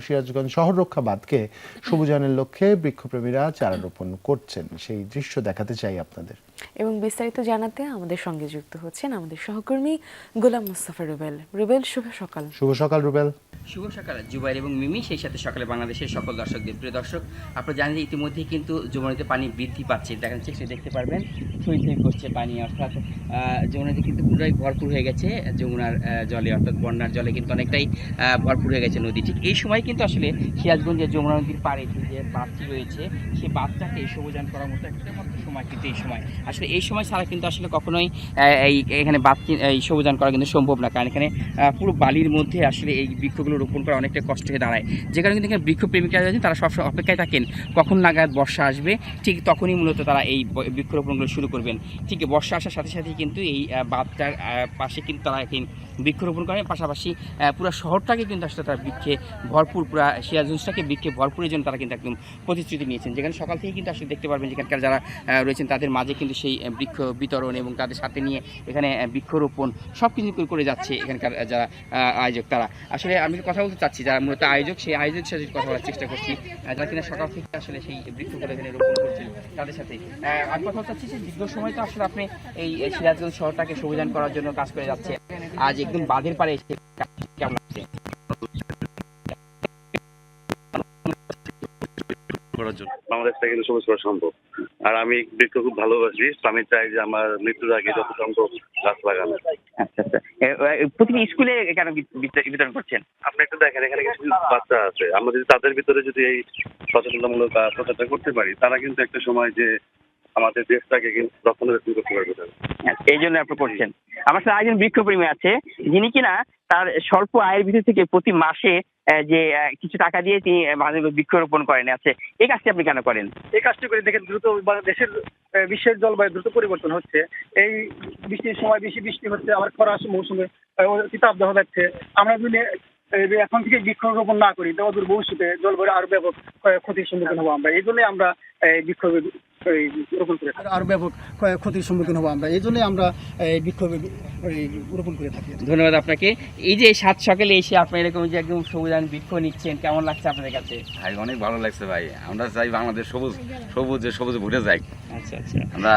সিরাজগঞ্জ শহর রক্ষা বাঁধকে সবুজায়নের লক্ষ্যে বৃক্ষপ্রেমীরা চারা রোপণ করছেন, সেই দৃশ্য দেখাতে চাই আপনাদের। এবং বিস্তারিত জানাতে আমাদের সঙ্গে যুক্ত হচ্ছেন আমাদের সহকর্মী গোলাম মোস্তফা রুবেল। রুবেল, শুভ সকাল। শুভ সকাল রুবেল। শুভ সকাল জুবাইর এবং মিমি, সেই সাথে সকালে বাংলাদেশের সকল দর্শকদের। প্রিয় দর্শক, আপনারা জানেন যে ইতিমধ্যেই কিন্তু যমুনাতে পানি বৃদ্ধি পাচ্ছে। দেখতে পারবেন থই থই করছে পানি, অর্থাৎ যমুনাতে কিন্তু পুরোই ভরপুর হয়ে গেছে যমুনার জলে, অর্থাৎ বন্যার জলে কিন্তু অনেকটাই ভরপুর হয়ে গেছে নদী। ঠিক এই সময় কিন্তু আসলে সিরাজগঞ্জের যমুনা নদীর পাড়ে যে বাঁধটি রয়েছে, সেই বাঁধটাকে সবুজায়ন করার মতো একটা মাত্র সময় কিন্তু এই সময়। আসলে এই সময় ছাড়া কিন্তু আসলে কখনোই এখানে বাঁধটি সবুজায়ন করা কিন্তু সম্ভব না, কারণ এখানে পুরো বালির মধ্যে আসলে এই বৃক্ষগুলো রোপণ করা অনেকটা কষ্ট হয়ে দাঁড়ায়। যে কারণে কিন্তু এখানে বৃক্ষপ্রেমিকারা আছেন, তারা সবসময় অপেক্ষায় থাকেন কখন নাগাদ বর্ষা আসবে, ঠিক তখনই মূলত তারা এই বৃক্ষরোপণগুলো শুরু করবেন। ঠিক বর্ষা আসার সাথে সাথে কিন্তু এই বাঁধটার পাশে কিন্তু তারা এখন বৃক্ষরোপণ করেন, পাশাপাশি পুরো শহরটাকে কিন্তু আসলে তারা বৃক্ষে ভরপুর, পুরো সিরাজগঞ্জটাকে বৃক্ষে ভরপুরের জন্য তারা কিন্তু একদম প্রতিশ্রুতি নিয়েছেন। যেখানে সকাল থেকে কিন্তু আসলে দেখতে পারবেন যেখানকার যারা রয়েছেন তাদের মাঝে কিন্তু সেই বৃক্ষ বিতরণ এবং তাদের সাথে নিয়ে এখানে বৃক্ষরোপণ সব কিছু করে যাচ্ছে এখানকার যারা আয়োজক। তারা আসলে আমি কথা বলতে চাচ্ছি যারা মূলত আয়োজক, সেই আয়োজকের সাথে কথা বলার চেষ্টা করছি, যারা কিনা সকাল থেকে আসলে সেই বৃক্ষগুলো এখানে রোপণ করছেন তাদের সাথে আমি কথা বলতে চাচ্ছি যে দীর্ঘ সময় তো আসলে আপনি এই সিরাজগঞ্জ শহরটাকে সবুজায়ন করার জন্য কাজ করে যাচ্ছে, আজ একদম বাঁধের পাড়ে এসে কেমন লাগছে? বাংলাদেশটা কিন্তু সবুজ করা সম্ভব। আর আমি বৃক্ষ খুব ভালোবাসি, আমি চাই যে আমার মৃত্যুর আগে যত সম্ভব গাছ লাগানো। আচ্ছা আচ্ছা, প্রতিটি স্কুলে কেন বিতরণ করছেন? আপনি একটু দেখেন, এখানে কিছু বাচ্চা আছে, আমরা যদি তাদের ভিতরে যদি এই সচেতনতামূলক প্রচারটা করতে পারি, তারা কিন্তু একটা সময় যে আমাদের দেশটাকে কিন্তু রক্ষণাবেক্ষণ করতে পারবে। এই জন্য আপনি করছেন। আমার সাথে একজন বৃক্ষপ্রেমী আছে, যিনি কিনা তার স্বল্প আয়ের ভিতর থেকে প্রতি মাসে যে কিছু টাকা দিয়ে তিনি বৃক্ষরোপণ করেন। আছে এই কাজটি আপনি কেন করেন? এই কাজটি করে দেখেন, দ্রুত বিশ্বের জলবায়ু দ্রুত পরিবর্তন হচ্ছে। এই বৃষ্টির সময় বেশি বৃষ্টি হচ্ছে, আবার খরা মৌসুমে তাপদাহ যাচ্ছে। আমরা যদি এখন থেকে বৃক্ষরোপণ না করি, তো অদূর ভবিষ্যতে জলবায়ু আরো ব্যাপক ক্ষতির সম্মুখীন হবো আমরা। এই জন্যই আমরা বৃক্ষ রোপণ করে আরো ব্যাপক ক্ষতির সম্মুখীন হবো আমরা। এই জন্যই আমরা বৃক্ষ রোপণ করে থাকি। ধন্যবাদ আপনাকে। এই যে সাত সকালে এসে আপনি এরকম যে একদম সবুজায়ন বৃক্ষ নিচ্ছেন, কেমন লাগছে আপনাদের কাছে? ভাই অনেক ভালো লাগছে ভাই, আমরা চাই বাংলাদেশ সবুজ ভরে যাই। আচ্ছা আচ্ছা, আমরা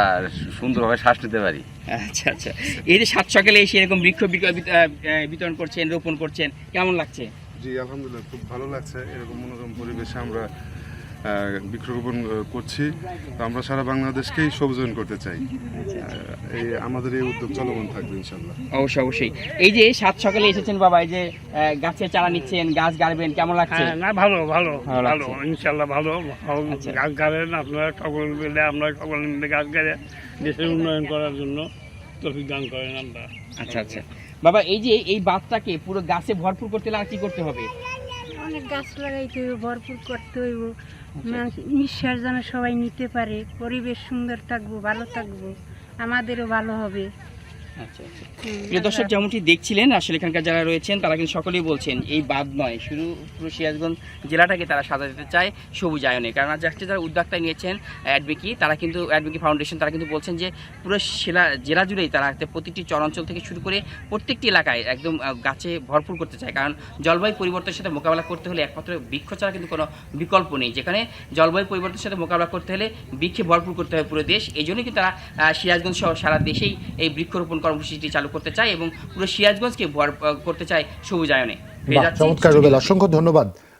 সুন্দরভাবে শ্বাস নিতে পারি। আচ্ছা আচ্ছা, এই যে সাত সকালে এসে এরকম বৃক্ষ বিতরণ করছেন, রোপণ করছেন, কেমন লাগছে? জি আলহামদুলিল্লাহ, খুব ভালো লাগছে। এরকম মনোরম পরিবেশে আমরা বৃক্ষরোপণ করছি। তো আমরা সারা বাংলাদেশকেই সবুজায়ন করতে চাই। এই আমাদের এই উদ্যোগ চলমান থাকবে ইনশাল্লাহ। অবশ্যই অবশ্যই। এই যে সাত সকালে এসেছেন বাবা, এই যে গাছের চারা নিচ্ছেন, গাছ গাড়বেন, কেমন লাগছে? না, ভালো ভালো ভালো ভালো, ইনশাল্লাহ ভালো। আচ্ছা। গাছ গাড়েন আপনারা, সকল মিলে আমরা সকল মিলে গাছ গাড়ে দেশের উন্নয়ন করার জন্য তৌফিক দান করেন আমরা। আচ্ছা আচ্ছা বাবা, এই যে এই বাঁধটাকে পুরো গাছে ভরপুর করতে হলে আর কি করতে হবে? অনেক গাছ লাগাইতে হইব, ভরপুর করতে হইব, নিঃশ্বাস যেন সবাই নিতে পারে, পরিবেশ সুন্দর থাকবো, ভালো থাকবো, আমাদেরও ভালো হবে। আচ্ছা আচ্ছা, প্রিয় দর্শক, যেমনটি দেখছিলেন আসলে এখানকার যারা রয়েছেন তারা কিন্তু সকলেই বলছেন এই বাঁধ নয়, শুধু পুরো সিরাজগঞ্জ জেলাটাকে তারা সাজা দিতে চায় সবুজায়নে। কারণ আজকে যারা উদ্যোক্তা নিয়েছেন অ্যাডভিকি, তারা কিন্তু অ্যাডভিকি ফাউন্ডেশন, তারা কিন্তু বলছেন যে পুরো জেলা জুড়েই তারা প্রতিটি চরাঞ্চল থেকে শুরু করে প্রত্যেকটি এলাকায় একদম গাছে ভরপুর করতে চায়। কারণ জলবায়ু পরিবর্তনের সাথে মোকাবেলা করতে হলে একমাত্র বৃক্ষ ছাড়া কিন্তু কোনো বিকল্প নেই। যেখানে জলবায়ু পরিবর্তনের সাথে মোকাবেলা করতে হলে বৃক্ষে ভরপুর করতে হবে পুরো দেশ। এই জন্যই কিন্তু তারা সিরাজগঞ্জ সহ সারা দেশেই এই বৃক্ষরোপণ কর্মসূচিটি চালু করতে চায় এবং পুরো সিরাজগঞ্জকে করতে চায় সবুজায়নে। চমৎকার রুবেল, অসংখ্য ধন্যবাদ।